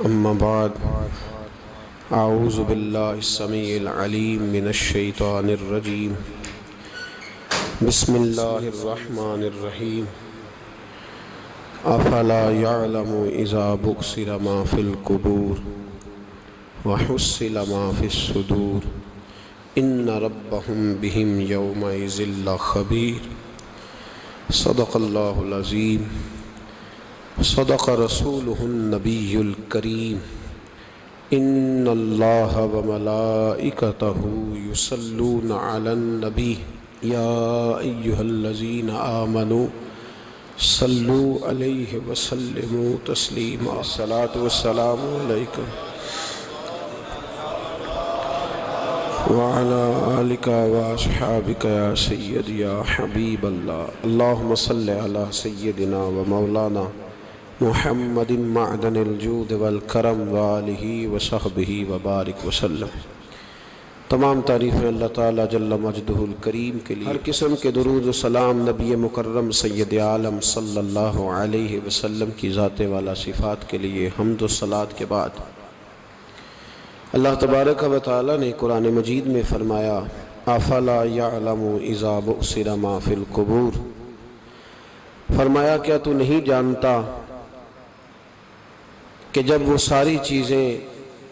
اما بعد اعوذ باللہ السمیع العلیم من الشیطان الرجیم بسم اللہ الرحمن الرحیم افلا يعلم اذا بؤثر ما في القبور وحصل ما في الصدور ان ربهم بهم يومئذ لخبیر صدق اللہ العظیم صدق رسولہ النبی الکریم ان اللہ وملائکتہ یصلون علی النبی یا ایہا الذین آمنوا صلوا علیہ وسلموا تسلیما الصلاۃ والسلام علیکم وعلی آلک واصحابک یا سیدی یا حبیب اللہ اللہم صلی علی سیدنا و مولانا محمد معدن الجود والکرم وآلہ وصحبہ وبارک وسلم۔ تمام تعریفیں اللہ تعالیٰ جل مجدہ الکریم کے لیے، ہر قسم کے درود و سلام نبی مکرم سید عالم صلی اللہ علیہ وسلم کی ذات والا صفات کے لیے حمد و صلاۃ کے بعد اللہ تبارک و تعالیٰ نے قرآن مجید میں فرمایا افلا یعلم اذا بؤثر ما فی القبور، فرمایا کیا تو نہیں جانتا کہ جب وہ ساری چیزیں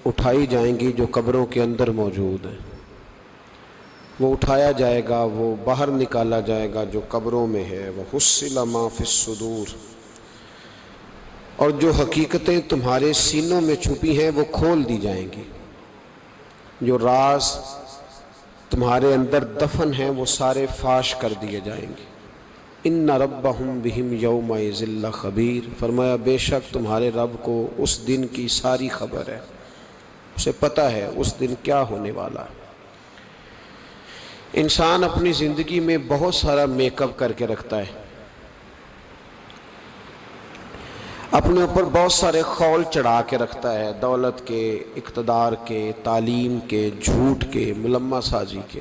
اٹھائی جائیں گی جو قبروں کے اندر موجود ہیں، وہ اٹھایا جائے گا، وہ باہر نکالا جائے گا جو قبروں میں ہے، وَحُصِّلَ مَا فِي الصُّدُورِ، اور جو حقیقتیں تمہارے سینوں میں چھپی ہیں وہ کھول دی جائیں گی، جو راز تمہارے اندر دفن ہیں وہ سارے فاش کر دیے جائیں گے۔ ان ربہم بہم یومئذ لخبیر، فرمایا بے شک تمہارے رب کو اس دن کی ساری خبر ہے، اسے پتہ ہے اس دن کیا ہونے والا ہے۔ انسان اپنی زندگی میں بہت سارا میک اپ کر کے رکھتا ہے، اپنے اوپر بہت سارے خول چڑھا کے رکھتا ہے، دولت کے، اقتدار کے، تعلیم کے، جھوٹ کے، ملمہ سازی کے۔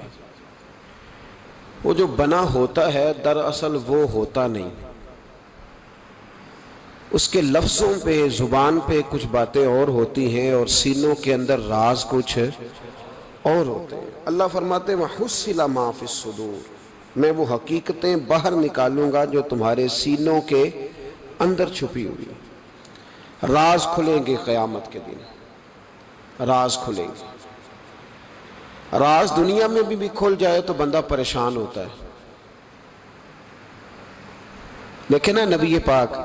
وہ جو بنا ہوتا ہے دراصل وہ ہوتا نہیں، اس کے لفظوں پہ، زبان پہ کچھ باتیں اور ہوتی ہیں اور سینوں کے اندر راز کچھ اور ہوتے ہیں۔ اللہ فرماتے ہیں وَحُصِّلَ مَا فِي الصُّدُورِ، میں وہ حقیقتیں باہر نکالوں گا جو تمہارے سینوں کے اندر چھپی ہوئی، راز کھلیں گے قیامت کے دن، راز کھلیں گے۔ راز دنیا میں بھی کھل جائے تو بندہ پریشان ہوتا ہے، لیکن نبی پاک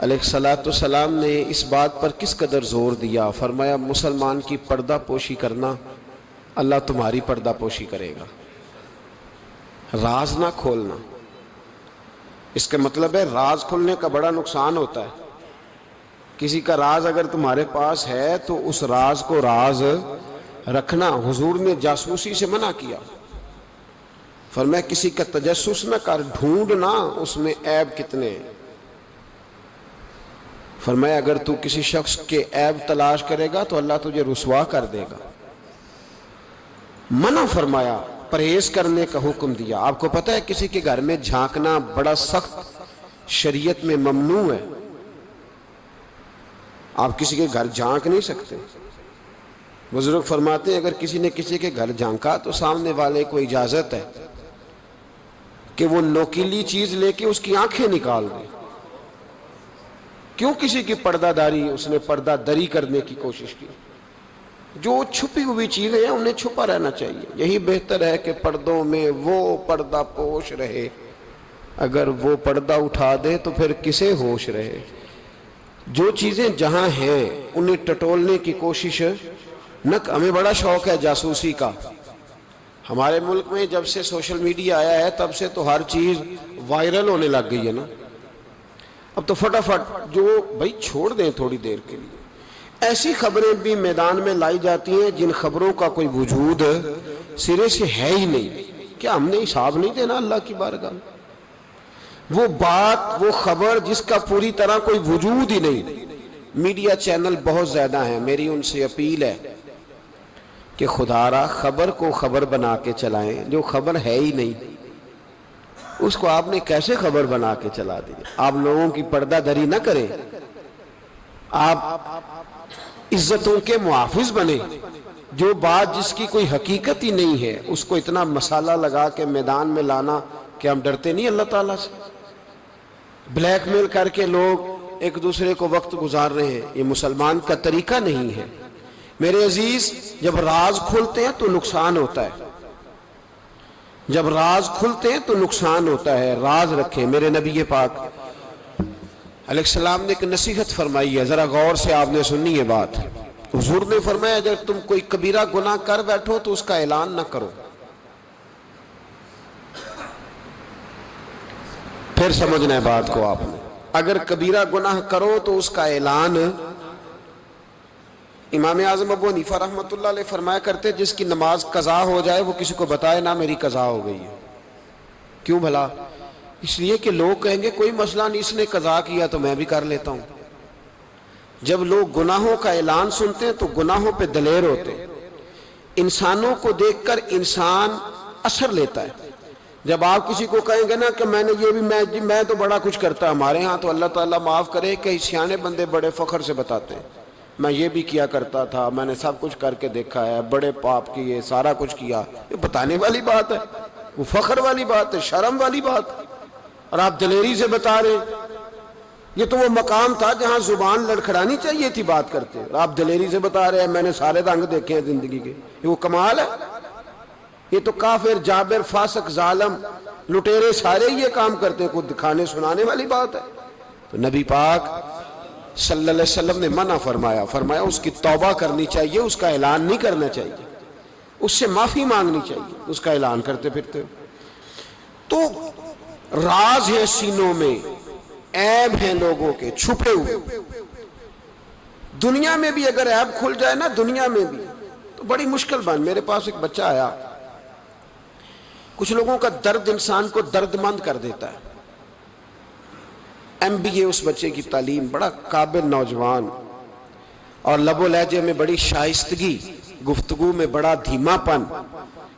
علیہ السلام نے اس بات پر کس قدر زور دیا، فرمایا مسلمان کی پردہ پوشی کرنا، اللہ تمہاری پردہ پوشی کرے گا، راز نہ کھولنا۔ اس کا مطلب ہے راز کھلنے کا بڑا نقصان ہوتا ہے۔ کسی کا راز اگر تمہارے پاس ہے تو اس راز کو راز رکھنا، حضور نے جاسوسی سے منع کیا، فرمایا کسی کا تجسس نہ کر، ڈھونڈنا اس میں عیب کتنے ہیں۔ فرمایا اگر تو کسی شخص کے عیب تلاش کرے گا تو اللہ تجھے رسوا کر دے گا۔ منع فرمایا، پرہیز کرنے کا حکم دیا۔ آپ کو پتہ ہے کسی کے گھر میں جھانکنا بڑا سخت شریعت میں ممنوع ہے، آپ کسی کے گھر جھانک نہیں سکتے۔ بزرگ فرماتے ہیں اگر کسی نے کسی کے گھر جھانکا تو سامنے والے کو اجازت ہے کہ وہ نوکیلی چیز لے کے اس کی آنکھیں نکال دے۔ کیوں کسی کی پردہ داری، اس نے پردہ دری کرنے کی کوشش کی۔ جو چھپی ہوئی چیزیں ہیں انہیں چھپا رہنا چاہیے، یہی بہتر ہے کہ پردوں میں وہ پردہ پوش رہے، اگر وہ پردہ اٹھا دے تو پھر کسے ہوش رہے۔ جو چیزیں جہاں ہیں انہیں ٹٹولنے کی کوشش نہ۔ ہمیں بڑا شوق ہے جاسوسی کا، ہمارے ملک میں جب سے سوشل میڈیا آیا ہے تب سے تو ہر چیز وائرل ہونے لگ گئی ہے نا۔ اب تو فٹافٹ جو بھائی چھوڑ دیں تھوڑی دیر کے لیے، ایسی خبریں بھی میدان میں لائی جاتی ہیں جن خبروں کا کوئی وجود سرے سے ہے ہی نہیں۔ کیا ہم نے حساب نہیں دینا اللہ کی بارگاہ میں؟ وہ بات، وہ خبر جس کا پوری طرح کوئی وجود ہی نہیں۔ میڈیا چینل بہت زیادہ ہیں، میری ان سے اپیل ہے کہ خدا را خبر کو خبر بنا کے چلائیں، جو خبر ہے ہی نہیں اس کو آپ نے کیسے خبر بنا کے چلا دی۔ آپ لوگوں کی پردہ دری نہ کریں، آپ عزتوں کے محافظ بنے. جو بات جس کی کوئی حقیقت ہی نہیں ہے اس کو اتنا مسالہ لگا کے میدان میں لانا کہ ہم ڈرتے نہیں اللہ تعالیٰ سے. بلیک میل کر کے لوگ ایک دوسرے کو وقت گزار رہے ہیں, یہ مسلمان کا طریقہ نہیں ہے. میرے عزیز, جب راز کھلتے ہیں تو نقصان ہوتا ہے, جب راز کھلتے ہیں تو نقصان ہوتا ہے. راز رکھیں. میرے نبی پاک علیہ السلام نے ایک نصیحت فرمائی ہے, ذرا غور سے آپ نے سنی ہے بات. حضور نے فرمایا اگر تم کوئی کبیرہ گناہ کر بیٹھو تو اس کا اعلان نہ کرو. پھر سمجھنا ہے بات کو آپ نے. اگر کبیرہ گناہ کرو تو اس کا اعلان. امام اعظم ابو حنیفہ رحمۃ اللہ علیہ فرمایا کرتے جس کی نماز قضا ہو جائے وہ کسی کو بتائے نہ میری قضا ہو گئی ہے. کیوں بھلا؟ اس لیے کہ لوگ کہیں گے کوئی مسئلہ نہیں, اس نے قضا کیا تو میں بھی کر لیتا ہوں. جب لوگ گناہوں کا اعلان سنتے ہیں تو گناہوں پہ دلیر ہوتے ہیں. انسانوں کو دیکھ کر انسان اثر لیتا ہے. جب آپ کسی کو کہیں گے نا کہ میں نے یہ بھی میں تو بڑا کچھ کرتا, ہمارے ہاں تو اللہ تعالیٰ معاف کرے کہ سیانے بندے بڑے فخر سے بتاتے ہیں میں یہ بھی کیا کرتا تھا, میں نے سب کچھ کر کے دیکھا ہے, بڑے پاپ کیے, سارا کچھ کیا. یہ بتانے والی بات ہے, وہ فخر والی بات ہے, شرم والی بات ہے. اور آپ دلیری سے بتا رہے ہیں. یہ تو وہ مقام تھا جہاں زبان لڑکھڑانی چاہیے تھی بات کرتے, اور آپ دلیری سے بتا رہے ہیں میں نے سارے رنگ دیکھے ہیں زندگی کے. یہ وہ کمال ہے. یہ تو کافر, جابر, فاسق, ظالم, لٹیرے سارے یہ کام کرتے ہیں. کوئی دکھانے سنانے والی بات ہے. تو نبی پاک صلی اللہ علیہ وسلم نے منع فرمایا اس کی توبہ کرنی چاہیے, اس کا اعلان نہیں کرنا چاہیے, اس سے معافی مانگنی چاہیے, اس کا اعلان کرتے پھرتے. تو راز ہے سینوں میں, عیب ہیں لوگوں کے چھپے ہوئے. دنیا میں بھی اگر عیب کھل جائے نا, دنیا میں بھی تو بڑی مشکل بن. میرے پاس ایک بچہ آیا, کچھ لوگوں کا درد انسان کو درد مند کر دیتا ہے. MBA اس بچے کی تعلیم, بڑا قابل نوجوان, اور لب و لہجے میں بڑی شائستگی, گفتگو میں بڑا دھیما پن.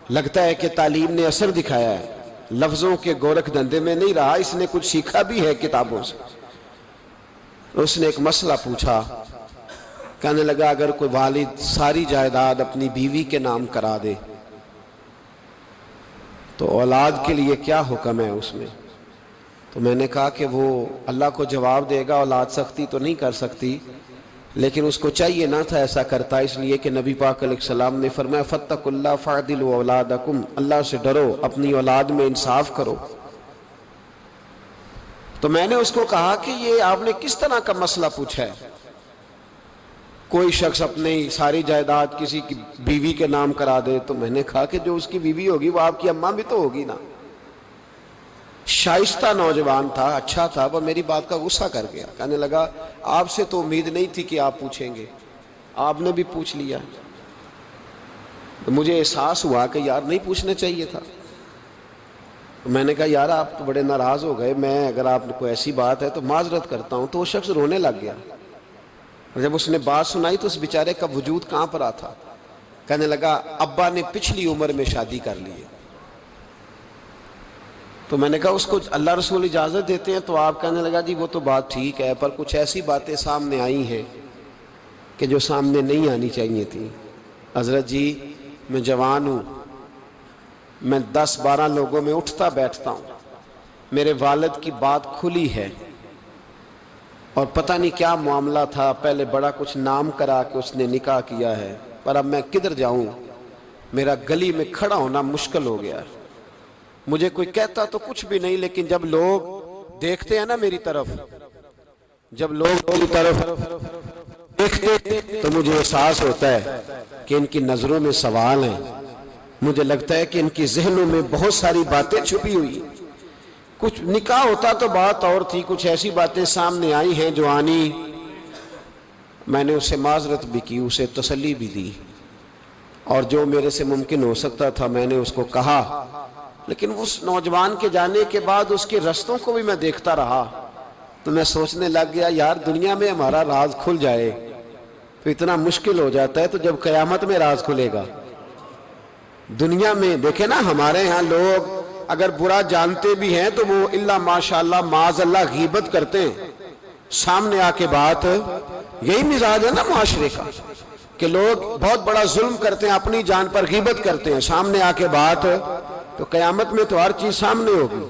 لگتا ہے کہ تعلیم نے اثر دکھایا ہے, لفظوں کے گورکھ دھندے میں نہیں رہا, اس نے کچھ سیکھا بھی ہے کتابوں سے. اس نے ایک مسئلہ پوچھا, کہنے لگا اگر کوئی والد ساری جائیداد اپنی بیوی کے نام کرا دے تو اولاد کے لیے کیا حکم ہے اس میں؟ تو میں نے کہا کہ وہ اللہ کو جواب دے گا, اولاد سختی تو نہیں کر سکتی, لیکن اس کو چاہیے نہ تھا ایسا کرتا, اس لیے کہ نبی پاک علیہ السلام نے فرمایا فاتقوا اللہ فاعدلوا اولادکم, اللہ سے ڈرو, اپنی اولاد میں انصاف کرو. تو میں نے اس کو کہا کہ یہ آپ نے کس طرح کا مسئلہ پوچھا ہے؟ کوئی شخص اپنی ساری جائیداد کسی کی بیوی کے نام کرا دے. تو میں نے کہا کہ جو اس کی بیوی ہوگی وہ آپ کی اماں بھی تو ہوگی نا. شائستہ نوجوان تھا, اچھا تھا, وہ میری بات کا غصہ کر گیا. کہنے لگا آپ سے تو امید نہیں تھی کہ آپ پوچھیں گے, آپ نے بھی پوچھ لیا. مجھے احساس ہوا کہ یار نہیں پوچھنا چاہیے تھا. میں نے کہا یار آپ تو بڑے ناراض ہو گئے, میں اگر آپ کو ایسی بات ہے تو معذرت کرتا ہوں. تو وہ شخص رونے لگ گیا. جب اس نے بات سنائی تو اس بیچارے کا وجود کہاں پر آتا. کہنے لگا ابا نے پچھلی عمر میں شادی کر لی ہے. تو میں نے کہا اس کو اللہ رسول اجازت دیتے ہیں تو آپ. کہنے لگا جی وہ تو بات ٹھیک ہے, پر کچھ ایسی باتیں سامنے آئی ہیں کہ جو سامنے نہیں آنی چاہیے تھی. حضرت جی میں جوان ہوں, میں 10-12 لوگوں میں اٹھتا بیٹھتا ہوں, میرے والد کی بات کھلی ہے اور پتہ نہیں کیا معاملہ تھا, پہلے بڑا کچھ نام کرا کہ اس نے نکاح کیا ہے, پر اب میں کدھر جاؤں, میرا گلی میں کھڑا ہونا مشکل ہو گیا ہے. مجھے کوئی کہتا تو کچھ بھی نہیں, لیکن جب لوگ دیکھتے ہیں نا میری طرف, جب لوگ میری طرف دیکھتے تو مجھے احساس ہوتا ہے کہ ان کی نظروں میں سوال ہیں. مجھے لگتا ہے کہ ان کی ذہنوں میں بہت ساری باتیں چھپی ہوئی. کچھ نکاح ہوتا تو بات اور تھی, کچھ ایسی باتیں سامنے آئی ہیں جو آنی. میں نے اسے معذرت بھی کی, اسے تسلی بھی دی, اور جو میرے سے ممکن ہو سکتا تھا میں نے اس کو کہا. لیکن اس نوجوان کے جانے کے بعد اس کے رستوں کو بھی میں دیکھتا رہا تو میں سوچنے لگ گیا یار دنیا میں ہمارا راز کھل جائے تو اتنا مشکل ہو جاتا ہے, تو جب قیامت میں راز کھلے گا. دنیا میں دیکھیں نا, ہمارے ہاں لوگ اگر برا جانتے بھی ہیں تو وہ اللہ ماشاءاللہ معاذ اللہ غیبت کرتے ہیں, سامنے آ کے بات یہی مزاج ہے نا معاشرے کا کہ لوگ بہت بڑا ظلم کرتے ہیں، اپنی جان پر غیبت کرتے ہیں، سامنے آ کے بات تو قیامت میں تو ہر چیز سامنے ہوگی،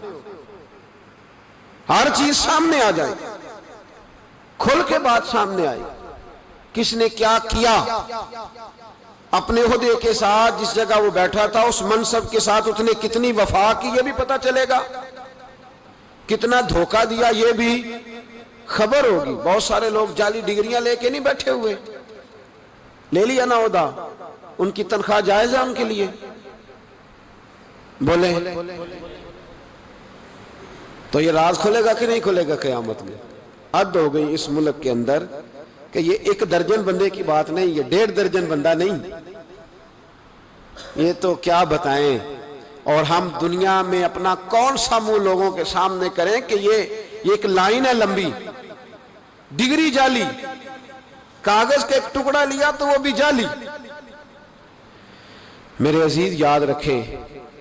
ہر چیز سامنے آ جائے، کھل کے بات سامنے آئے، کس نے کیا کیا، اپنے عہدے کے ساتھ جس جگہ وہ بیٹھا تھا اس منصب کے ساتھ اس نے کتنی وفا کی یہ بھی پتہ چلے گا، کتنا دھوکہ دیا یہ بھی خبر ہوگی۔ بہت سارے لوگ جعلی ڈگریاں لے کے نہیں بیٹھے ہوئے، لے لیا نا عہدہ، ان کی تنخواہ جائز ہے ان کے لیے، بولے تو یہ راز کھلے گا کہ نہیں کھلے گا قیامت میں؟ حد ہو گئی اس ملک کے اندر کہ یہ 1 درجن بندے کی بات نہیں، یہ 1.5 درجن بندہ نہیں، یہ تو کیا بتائیں۔ اور ہم دنیا میں اپنا کون سا منہ لوگوں کے سامنے کریں کہ یہ ایک لائن ہے لمبی، ڈگری جعلی، کاغذ کا ایک ٹکڑا لیا تو وہ بھی جعلی۔ میرے عزیز یاد رکھیں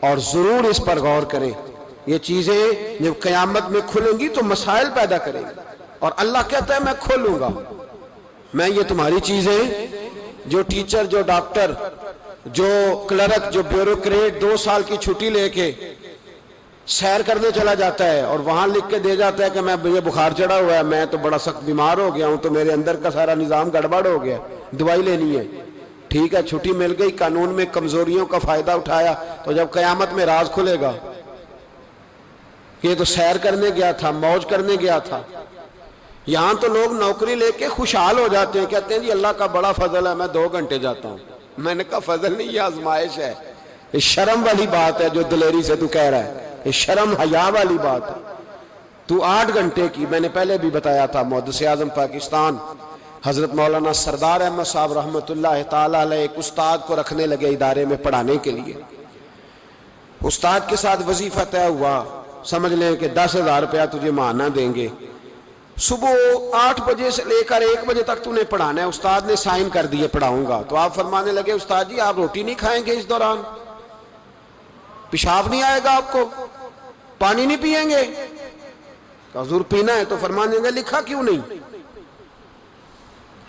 اور ضرور اس پر غور کریں، یہ چیزیں جب قیامت میں کھلیں گی تو مسائل پیدا کریں گی، اور اللہ کہتا ہے میں کھولوں گا، میں یہ تمہاری چیزیں، جو ٹیچر، جو ڈاکٹر، جو کلرک، جو بیوروکریٹ 2 سال کی چھٹی لے کے سیر کرنے چلا جاتا ہے اور وہاں لکھ کے دے جاتا ہے کہ میں مجھے بخار چڑھا ہوا ہے، میں تو بڑا سخت بیمار ہو گیا ہوں، تو میرے اندر کا سارا نظام گڑبڑ ہو گیا، دوائی لینی ہے، ٹھیک ہے چھٹی مل گئی، قانون میں کمزوریوں کا فائدہ اٹھایا، تو جب قیامت میں راز کھلے گا یہ تو سیر کرنے گیا تھا، موج کرنے گیا تھا۔ یہاں تو لوگ نوکری لے کے خوشحال ہو جاتے ہیں، کہتے ہیں جی اللہ کا بڑا فضل ہے میں 2 گھنٹے جاتا ہوں۔ میں نے کہا فضل نہیں، یہ آزمائش ہے، یہ شرم والی بات ہے جو دلیری سے تو کہہ رہا ہے، یہ شرم حیا والی بات ہے۔ تو 8 گھنٹے کی، میں نے پہلے بھی بتایا تھا، محدث اعظم پاکستان حضرت مولانا سردار احمد صاحب رحمۃ اللہ تعالی علیہ ایک استاد کو رکھنے لگے ادارے میں پڑھانے کے لیے، استاد کے ساتھ وظیفہ طے ہوا، سمجھ لیں کہ 10,000 روپیہ تجھے ماہانہ دیں گے، صبح 8 بجے سے لے کر 1 بجے تک تو نے پڑھانا ہے۔ استاد نے سائن کر دیے پڑھاؤں گا، تو آپ فرمانے لگے استاد جی آپ روٹی نہیں کھائیں گے اس دوران، پیشاب نہیں آئے گا آپ کو، پانی نہیں پیئیں گے؟ حضور پینا ہے، تو فرمانے لگے لکھا کیوں نہیں؟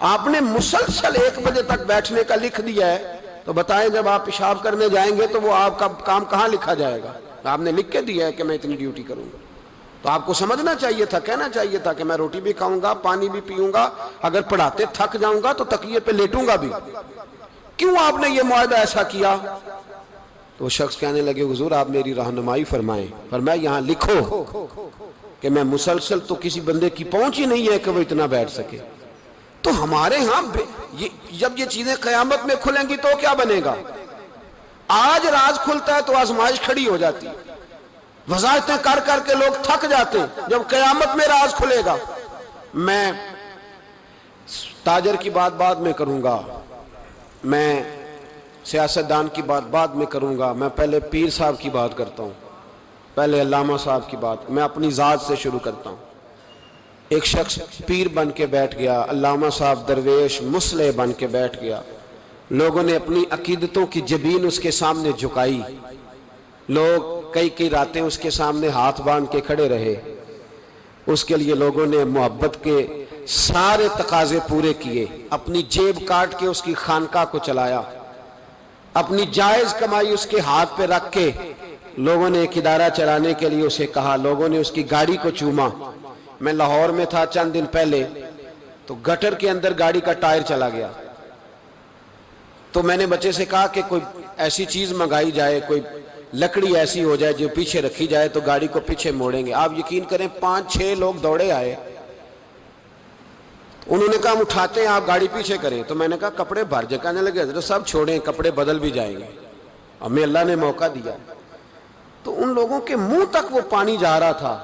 آپ نے مسلسل 1 بجے تک بیٹھنے کا لکھ دیا ہے، تو بتائیں جب آپ پیشاب کرنے جائیں گے تو وہ آپ کا کام کہاں لکھا جائے گا؟ آپ نے لکھ کے دیا ہے کہ میں اتنی ڈیوٹی کروں گا، تو آپ کو سمجھنا چاہیے تھا، کہنا چاہیے تھا کہ میں روٹی بھی کھاؤں گا، پانی بھی پیوں گا، اگر پڑھاتے تھک جاؤں گا تو تکیے پہ لیٹوں گا بھی، کیوں آپ نے یہ معاہدہ ایسا کیا؟ تو وہ شخص کہنے لگے حضور آپ میری رہنمائی فرمائیں، فرمایا یہاں لکھو کہ میں مسلسل، تو کسی بندے کی پہنچ ہی نہیں ہے کہ وہ اتنا بیٹھ سکے۔ تو ہمارے ہاں جب یہ چیزیں قیامت میں کھلیں گی تو کیا بنے گا؟ آج راز کھلتا ہے تو آزمائش کھڑی ہو جاتی ہے، وضاحتیں کر کر کے لوگ تھک جاتے ہیں، جب قیامت میں راز کھلے گا۔ میں تاجر کی بات بعد میں کروں گا، میں سیاستدان کی بات بعد میں کروں گا، میں پہلے پیر صاحب کی بات کرتا ہوں، پہلے علامہ صاحب کی بات، میں اپنی ذات سے شروع کرتا ہوں۔ ایک شخص پیر بن کے بیٹھ گیا، علامہ صاحب درویش مصلح بن کے بیٹھ گیا، لوگوں نے اپنی عقیدتوں کی جبین اس کے سامنے جھکائی، لوگ کئی راتیں اس کے سامنے ہاتھ باندھ کے کھڑے رہے، اس کے لیے لوگوں نے محبت کے سارے تقاضے پورے کیے، اپنی جیب کاٹ کے اس کی خانقاہ کو چلایا، اپنی جائز کمائی اس کے ہاتھ پہ رکھ کے لوگوں نے ایک ادارہ چلانے کے لیے اسے کہا، لوگوں نے اس کی گاڑی کو چوما۔ میں لاہور میں تھا چند دن پہلے، تو گٹر کے اندر گاڑی کا ٹائر چلا گیا، تو میں نے بچے سے کہا کہ کوئی ایسی چیز منگائی جائے، کوئی لکڑی ایسی ہو جائے جو پیچھے رکھی جائے تو گاڑی کو پیچھے موڑیں گے۔ آپ یقین کریں 5-6 لوگ دوڑے آئے، انہوں نے کہا ہم اٹھاتے ہیں آپ گاڑی پیچھے کریں، تو میں نے کہا کپڑے بھر جائے، کہنے لگے حضرت صاحب چھوڑیں کپڑے بدل بھی جائیں گے، ہمیں اللہ نے موقع دیا۔ تو ان لوگوں کے منہ تک وہ پانی جا رہا تھا،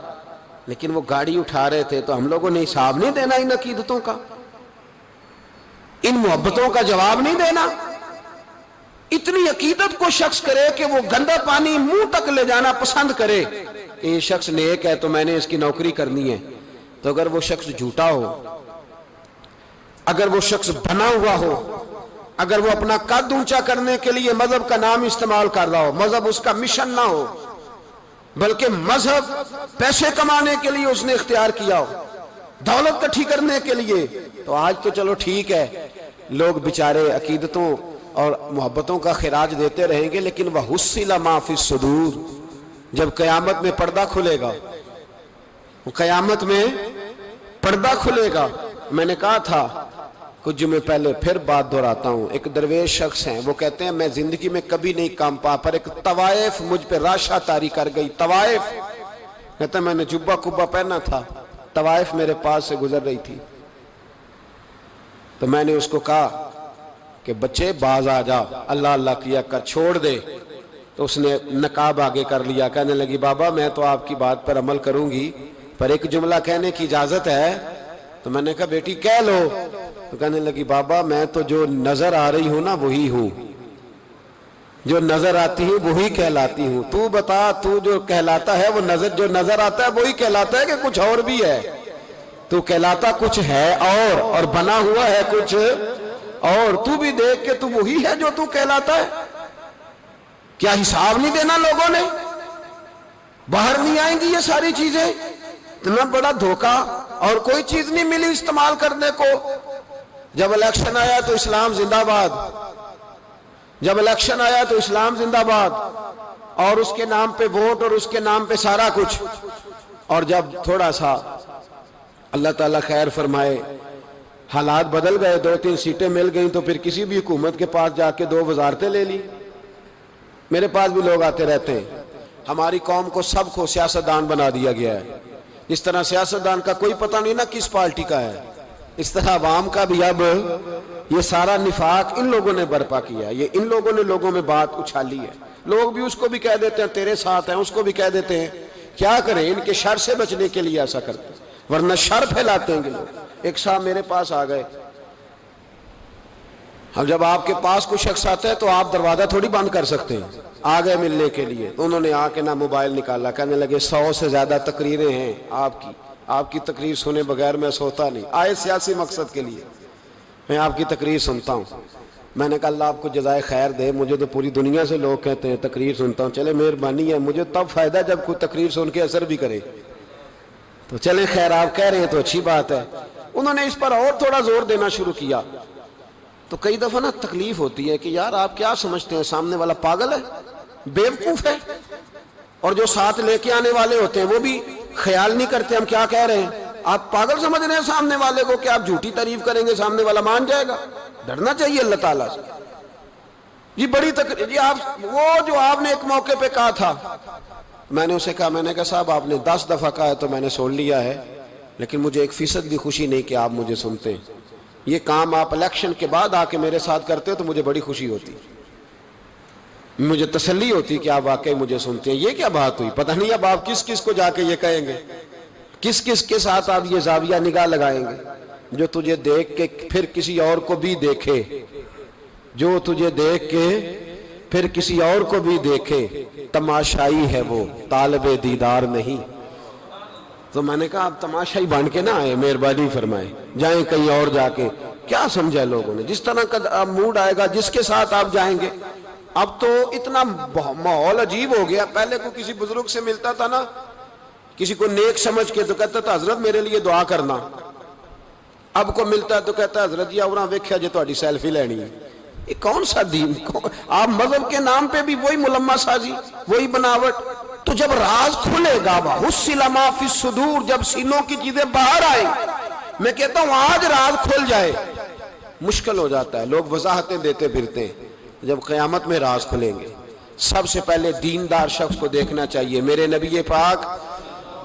لیکن وہ گاڑی اٹھا رہے تھے، تو ہم لوگوں نے حساب نہیں دینا ان عقیدتوں کا، ان محبتوں کا جواب نہیں دینا؟ اتنی عقیدت کو شخص کرے کہ وہ گندا پانی منہ تک لے جانا پسند کرے کہ یہ شخص نیک ہے تو میں نے اس کی نوکری کرنی ہے، تو اگر وہ شخص جھوٹا ہو، اگر وہ شخص بنا ہوا ہو، اگر وہ اپنا قد اونچا کرنے کے لیے مذہب کا نام استعمال کر رہا ہو، مذہب اس کا مشن نہ ہو، بلکہ مذہب پیسے کمانے کے لیے اس نے اختیار کیا ہو، دولت اکٹھی کرنے کے لیے، تو آج تو چلو ٹھیک ہے، لوگ بیچارے عقیدتوں اور محبتوں کا خراج دیتے رہیں گے، لیکن وَحُصِّلَ مَا فِي الصُّدُورِ، جب قیامت میں پردہ کھلے گا، قیامت میں پردہ کھلے گا. میں نے کہا تھا کچھ جمعے پہلے، پھر بات دہراتا ہوں. ایک درویش شخص ہیں، وہ کہتے ہیں میں زندگی میں کبھی نہیں کام پا، پر ایک طوائف مجھ پہ راشا طاری کر گئی. طوائف کہتا ہے میں نے جبہ کبہ پہنا تھا، طوائف میرے پاس سے گزر رہی تھی، تو میں نے اس کو کہا کہ بچے باز آ جا، اللہ اللہ کیا کر، چھوڑ دے. تو اس نے نقاب آگے کر لیا، کہنے لگی بابا میں تو آپ کی بات پر عمل کروں گی، پر ایک جملہ کہنے کی اجازت ہے؟ تو میں نے کہا بیٹی کہہ لو. تو کہنے لگی بابا میں تو جو نظر آ رہی ہوں نا وہی ہوں، جو نظر آتی ہوں وہی کہلاتی ہوں. تو بتا تو جو کہلاتا ہے وہ جو نظر آتا ہے وہی کہلاتا ہے کہ کچھ اور بھی ہے؟ تو کہلاتا کچھ ہے اور بنا ہوا ہے کچھ اور. تو بھی دیکھ کہ تو وہی ہے جو تو کہلاتا ہے. کیا حساب نہیں دینا لوگوں نے؟ باہر نہیں آئیں گی یہ ساری چیزیں؟ اتنا بڑا دھوکہ، اور کوئی چیز نہیں ملی استعمال کرنے کو. جب الیکشن آیا تو اسلام زندہ باد، جب الیکشن آیا تو اسلام زندہ باد، اور اس کے نام پہ ووٹ اور اس کے نام پہ سارا کچھ. اور جب تھوڑا سا اللہ تعالیٰ خیر فرمائے حالات بدل گئے، 2-3 سیٹیں مل گئیں، تو پھر کسی بھی حکومت کے پاس جا کے 2 وزارتیں لے لی. میرے پاس بھی لوگ آتے رہتے ہیں. ہماری قوم کو سب کو سیاستدان بنا دیا گیا ہے. اس طرح سیاستدان کا کوئی پتہ نہیں نا کس پارٹی کا ہے، اس طرح عوام کا بھی اب یہ سارا نفاق ان لوگوں نے برپا کیا ہے. یہ ان لوگوں نے لوگوں میں بات اچھالی ہے. لوگ بھی اس کو بھی کہہ دیتے ہیں تیرے ساتھ ہیں، اس کو بھی کہہ دیتے ہیں. کیا کریں، ان کے شر سے بچنے کے لیے ایسا کرتے ہیں، ورنہ شر پھیلاتے ہیں لوگ. ایک صاحب میرے پاس آ گئے. اب جب آپ کے پاس کوئی شخص آتا ہے تو آپ دروازہ تھوڑی بند کر سکتے ہیں. آ گئے ملنے کے لیے، تو انہوں نے آ کے نہ موبائل نکالا، کہنے لگے 100 سے زیادہ تقریریں ہیں آپ کی تقریر سنے بغیر میں سوتا نہیں. آئے سیاسی مقصد کے لیے، میں آپ کی تقریر سنتا ہوں. میں نے کہا اللہ آپ کو جزائے خیر دے، مجھے تو پوری دنیا سے لوگ کہتے ہیں تقریر سنتا ہوں. چلے مہربانی ہے، مجھے تب فائدہ جب کوئی تقریر سن کے اثر بھی کرے. تو چلیں خیر، آپ کہہ رہے ہیں تو اچھی بات ہے. انہوں نے اس پر اور تھوڑا زور دینا شروع کیا. تو کئی دفعہ نا تکلیف ہوتی ہے کہ یار آپ کیا سمجھتے ہیں سامنے والا پاگل ہے، بیوقوف ہے؟ اور جو ساتھ لے کے آنے والے ہوتے ہیں وہ بھی خیال نہیں کرتے ہم کیا کہہ رہے ہیں. آپ پاگل سمجھ رہے ہیں سامنے والے کو کہ آپ جھوٹی تعریف کریں گے سامنے والا مان جائے گا؟ ڈرنا چاہیے اللہ تعالیٰ سے. یہ بڑی تقریر، یہ آپ وہ جو آپ نے ایک موقع پہ کہا تھا، میں نے اسے کہا، میں نے کہا صاحب آپ نے 10 دفعہ کہا ہے تو میں نے سن لیا ہے، لیکن مجھے 1% بھی خوشی نہیں کہ آپ مجھے سنتے. یہ کام آپ الیکشن کے بعد آ کے میرے ساتھ کرتے تو مجھے بڑی خوشی ہوتی، مجھے تسلی ہوتی کہ آپ واقعی مجھے سنتے ہیں. یہ کیا بات ہوئی؟ پتہ نہیں اب آپ کس کس کو جا کے یہ کہیں گے، کس کس کے ساتھ آپ یہ زاویہ نگاہ لگائیں گے. جو تجھے دیکھ کے پھر کسی اور کو بھی دیکھے، جو تجھے دیکھ کے پھر کسی اور کو بھی دیکھے، تماشائی ہے وہ طالب دیدار نہیں. تو میں نے کہا آپ تماشائی بن کے نہ آئے، مہربانی فرمائے جائیں کہیں اور جا کے. کیا سمجھا لوگوں نے؟ جس طرح کا موڈ آئے گا جس کے ساتھ آپ جائیں گے. اب تو اتنا ماحول عجیب ہو گیا. پہلے کو کسی بزرگ سے ملتا تھا نا، کسی کو نیک سمجھ کے تو کہتا تھا حضرت میرے لیے دعا کرنا. اب کو ملتا ہے تو کہتا ہے حضرت جی اوراں ویکھیا جے تہاڈی سیلفی لینی ہے. یہ کون سا دین؟ آپ مذہب کے نام پہ بھی وہی ملمہ سازی، وہی بناوٹ. تو جب راز کھلے گا، وَحُصِّلَ مَا فِي الصُّدُورِ، جب سینوں کی چیزیں باہر آئیں، میں کہتا ہوں آج راز کھل جائے. مشکل ہو جاتا ہے، لوگ وضاحتیں دیتے پھرتے ہیں. جب قیامت میں راز کھلیں گے، سب سے پہلے دیندار شخص کو دیکھنا چاہیے. میرے نبی پاک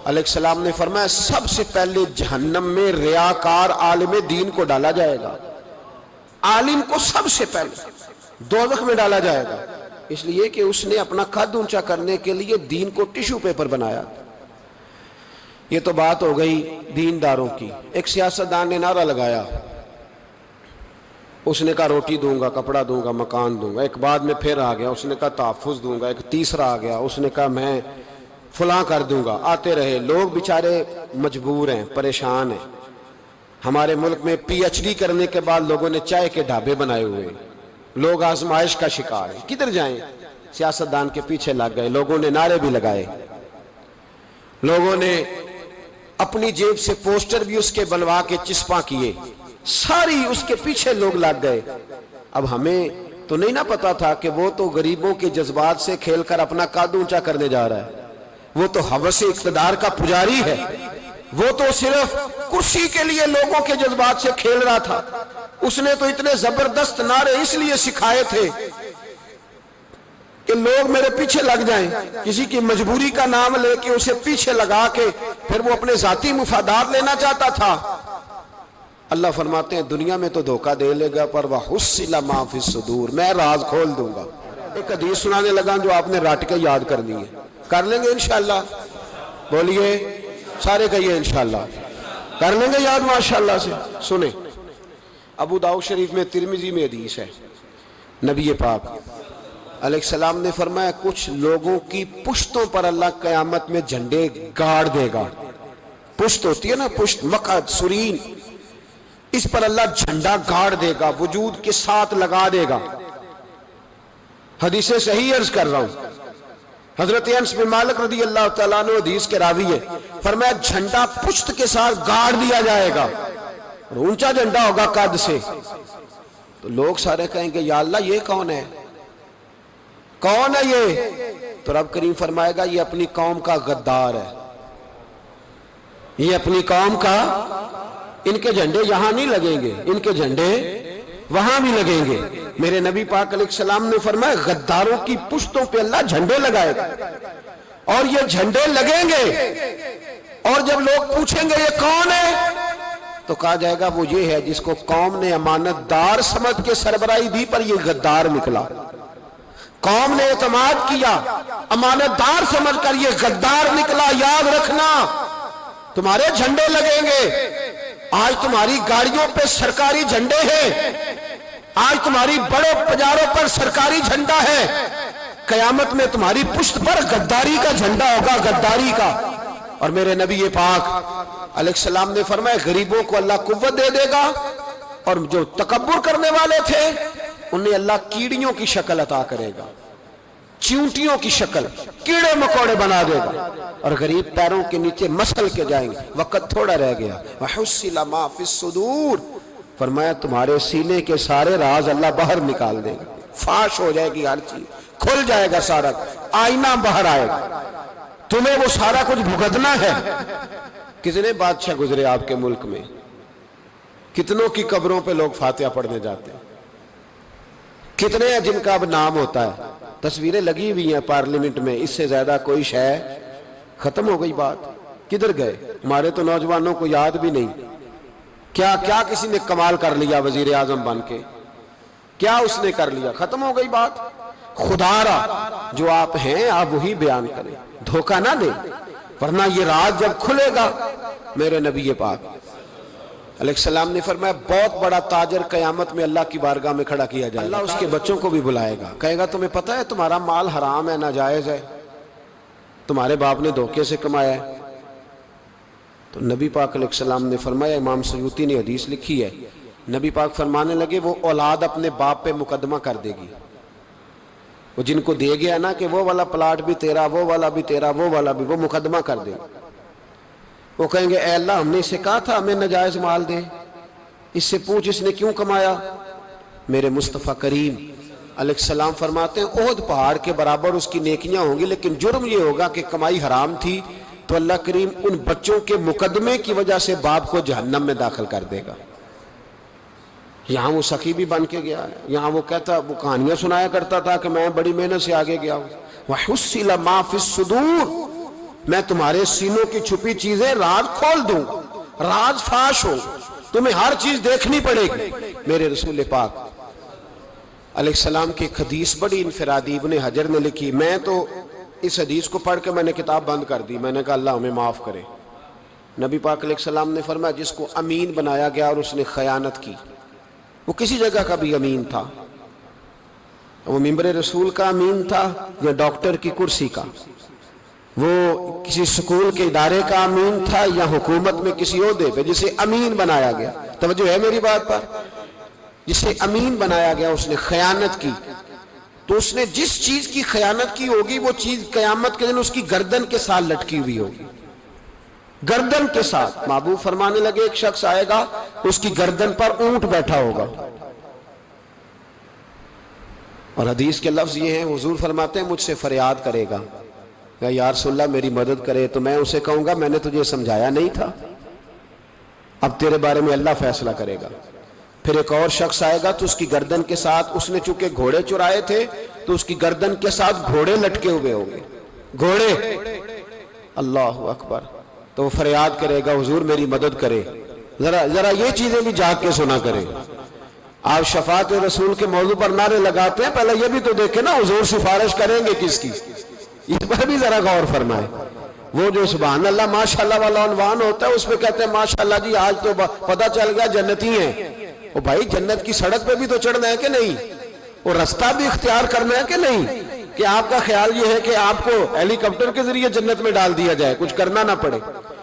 علیہ السلام نے فرمایا سب سے پہلے جہنم میں ریاکار عالم دین کو ڈالا جائے گا. عالم کو سب سے پہلے دوزخ میں ڈالا جائے گا، اس لیے کہ اس نے اپنا قد اونچا کرنے کے لیے دین کو ٹیشو پیپر بنایا. یہ تو بات ہو گئی دینداروں کی. ایک سیاستدان نے نعرہ لگایا، اس نے کہا روٹی دوں گا، کپڑا دوں گا، مکان دوں گا. ایک بعد میں پھر آ گیا، اس نے کہا تحفظ دوں گا. ایک تیسرا آ گیا، اس نے کہا میں فلاں کر دوں گا. آتے رہے لوگ، بیچارے مجبور ہیں، پریشان ہیں. ہمارے ملک میں PhD کرنے کے بعد لوگوں نے چائے کے ڈھابے بنائے ہوئے ہیں. لوگ آزمائش کا شکار ہیں. کدھر جائیں؟ سیاستدان کے پیچھے لگ گئے. لوگوں نے نعرے بھی لگائے، لوگوں نے اپنی جیب سے پوسٹر بھی اس کے بنوا کے چسپاں کیے ساری اس کے پیچھے لوگ لگ گئے. اب ہمیں تو نہیں نہ پتا تھا کہ وہ تو غریبوں کے جذبات سے کھیل کر اپنا قد اونچا کرنے جا رہا ہے. وہ تو ہوس اقتدار کا پجاری ہے. وہ تو صرف کرسی کے لیے لوگوں کے جذبات سے کھیل رہا تھا. اس نے تو اتنے زبردست نعرے اس لیے سکھائے تھے کہ لوگ میرے پیچھے لگ جائیں. کسی کی مجبوری کا نام لے کے اسے پیچھے لگا کے پھر وہ اپنے ذاتی مفادات لینا چاہتا تھا. اللہ فرماتے ہیں دنیا میں تو دھوکہ دے لے گا پر وَحُصِّلَ مَا فِي الصُّدُورِ، میں راز کھول دوں گا. ایک حدیث سنانے لگا جو آپ نے رٹ کے یاد کرنی ہے. کر لیں گے انشاءاللہ؟ بولیے سارے کہیے انشاءاللہ. کر لیں گے یاد ماشاءاللہ سے. سنیں، ابو داؤد شریف میں، ترمذی میں حدیث ہے. نبی پاک علیہ السلام نے فرمایا کچھ لوگوں کی پشتوں پر اللہ قیامت میں جھنڈے گاڑ دے گا. پشت ہوتی ہے نا، پشت، مقعد، سرین، اس پر اللہ جھنڈا گاڑ دے گا، وجود کے ساتھ لگا دے گا. حدیث صحیح عرض کر رہا ہوں. حضرت انس بن مالک رضی اللہ تعالیٰ عنہ حدیث کے راوی ہے، فرمایا جھنڈا پشت کے ساتھ گاڑ دیا جائے گا اور اونچا جھنڈا ہوگا قد سے. تو لوگ سارے کہیں گے یا اللہ یہ کون ہے، کون ہے یہ؟ تو رب کریم فرمائے گا یہ اپنی قوم کا غدار ہے. یہ اپنی قوم کا، ان کے جھنڈے یہاں نہیں لگیں گے، ان کے جھنڈے وہاں بھی لگیں گے. میرے نبی پاک علیہ السلام نے فرمایا غداروں کی پشتوں پہ اللہ جھنڈے لگائے گا اور یہ جھنڈے لگیں گے اور جب لوگ پوچھیں گے یہ کون ہے تو کہا جائے گا وہ یہ ہے جس کو قوم نے امانت دار سمجھ کے سربراہی دی پر یہ غدار نکلا. قوم نے اعتماد کیا، امانت دار سمجھ کر یہ غدار نکلا. یاد رکھنا تمہارے جھنڈے لگیں گے. آج تمہاری گاڑیوں پہ سرکاری جھنڈے ہیں، آج تمہاری بڑوں پجاروں پر سرکاری جھنڈا ہے. قیامت میں تمہاری پشت پر غداری کا جھنڈا ہوگا، غداری کا. اور میرے نبی پاک علیہ السلام نے فرمایا غریبوں کو اللہ قوت دے دے گا اور جو تکبر کرنے والے تھے انہیں اللہ کیڑیوں کی شکل عطا کرے گا، چیونٹیوں کی شکل، کیڑے مکوڑے بنا دے گا اور غریب پیروں کے نیچے مسل کے جائیں گے. وقت تھوڑا رہ گیا. وَحُصِّلَ مَا فِي الصُّدُورِ، فرمایا تمہارے سینے کے سارے راز اللہ باہر نکال دے گا. فاش ہو جائے گی ہر چیز، کھل جائے گا سارا، آئینہ باہر آئے گا. تمہیں وہ سارا کچھ بھگتنا ہے. کتنے بادشاہ گزرے آپ کے ملک میں، کتنوں کی قبروں پہ لوگ فاتحہ پڑھنے جاتے ہیں، کتنے ہیں جن کا اب نام ہوتا ہے، تصویریں لگی ہوئی ہیں پارلیمنٹ میں. اس سے زیادہ کوئی شے ختم ہو گئی بات. کدھر گئے ہمارے تو نوجوانوں کو یاد بھی نہیں. کیا کسی نے کمال کر لیا وزیر اعظم بن کے؟ کیا اس نے کر لیا؟ ختم ہو گئی بات. خدا را جو آپ ہیں آپ وہی بیان کریں، دھوکہ نہ دیں، ورنہ یہ راز جب کھلے گا. میرے نبی پاک علیہ السلام نے فرمایا بہت بڑا تاجر قیامت میں اللہ کی بارگاہ میں کھڑا کیا جائے گا. اللہ اس کے بچوں کو بھی بلائے گا، کہے گا تمہیں پتہ ہے تمہارا مال حرام ہے، ناجائز ہے، تمہارے باپ نے دھوکے سے کمایا ہے. تو نبی پاک علیہ السلام نے فرمایا، امام سیوطی نے حدیث لکھی ہے، نبی پاک فرمانے لگے وہ اولاد اپنے باپ پہ مقدمہ کر دے گی. وہ جن کو دے گیا نا کہ وہ والا پلاٹ بھی تیرا، وہ والا بھی تیرا، وہ والا بھی، وہ مقدمہ کر دے گا. وہ کہیں گے اے اللہ ہم نے اسے کہا تھا ہمیں ناجائز مال دے، اس سے پوچھ اس نے کیوں کمایا. میرے مصطفیٰ کریم علیہ السلام فرماتے ہیں احد پہاڑ کے برابر اس کی نیکیاں ہوں گی، لیکن جرم یہ ہوگا کہ کمائی حرام تھی، تو اللہ کریم ان بچوں کے مقدمے کی وجہ سے باپ کو جہنم میں داخل کر دے گا. یہاں وہ سخی بھی بن کے گیا ہے، یہاں وہ کہتا، وہ کہانیاں سنایا کرتا تھا کہ میں بڑی محنت سے آگے گیا ہوں. وَحُصِّلَ مَا فِي الصُّدُورِ، میں تمہارے سینوں کی چھپی چیزیں راز کھول دوں، راز فاش ہو، تمہیں ہر چیز دیکھنی پڑے گی. میرے رسول پاک علیہ السلام کی ایک حدیث بڑی انفرادی ابن حجر نے لکھی. میں تو اس حدیث کو پڑھ کے میں نے کتاب بند کر دی. میں نے کہا اللہ ہمیں معاف کرے. نبی پاک علیہ السلام نے فرمایا جس کو امین بنایا گیا اور اس نے خیانت کی، وہ کسی جگہ کا بھی امین تھا، وہ ممبر رسول کا امین تھا یا ڈاکٹر کی کرسی کا، وہ کسی سکول کے ادارے کا امین تھا یا حکومت میں کسی عہدے پہ، جسے امین بنایا گیا. توجہ ہے میری بات پر؟ جسے امین بنایا گیا اس نے خیانت کی، تو اس نے جس چیز کی خیانت کی ہوگی وہ چیز قیامت کے دن اس کی گردن کے ساتھ لٹکی ہوئی ہوگی. گردن کے ساتھ. محبوب فرمانے لگے ایک شخص آئے گا اس کی گردن پر اونٹ بیٹھا ہوگا. اور حدیث کے لفظ یہ ہیں، حضور فرماتے ہیں مجھ سے فریاد کرے گا کہ یا رسول اللہ میری مدد کرے، تو میں اسے کہوں گا میں نے تجھے سمجھایا نہیں تھا، اب تیرے بارے میں اللہ فیصلہ کرے گا. پھر ایک اور شخص آئے گا تو اس کی گردن کے ساتھ، اس نے چونکہ گھوڑے چرائے تھے تو اس کی گردن کے ساتھ گھوڑے لٹکے ہوئے ہوں گے، گھوڑے. اللہ اکبر. تو وہ فریاد کرے گا حضور میری مدد کرے. ذرا یہ چیزیں بھی جاگ کے سنا کرے. آپ شفاعت رسول کے موضوع پر نعرے لگاتے ہیں، پہلے یہ بھی تو دیکھیں نا حضور سفارش کریں گے کس کی، اس پر بھی ذرا غور فرمائیں. وہ جو سبحان اللہ ماشاءاللہ والا عنوان ہوتا ہے اس پہ کہتے ہیں ماشاءاللہ جی آج تو پتہ چل گیا جنتی ہیں. وہ بھائی جنت کی سڑک پہ بھی تو چڑھنا ہے کہ نہیں، اور رستہ بھی اختیار کرنا ہے کہ نہیں، کہ آپ کا خیال یہ ہے کہ آپ کو ہیلی کاپٹر کے ذریعے جنت میں ڈال دیا جائے، کچھ کرنا نہ پڑے.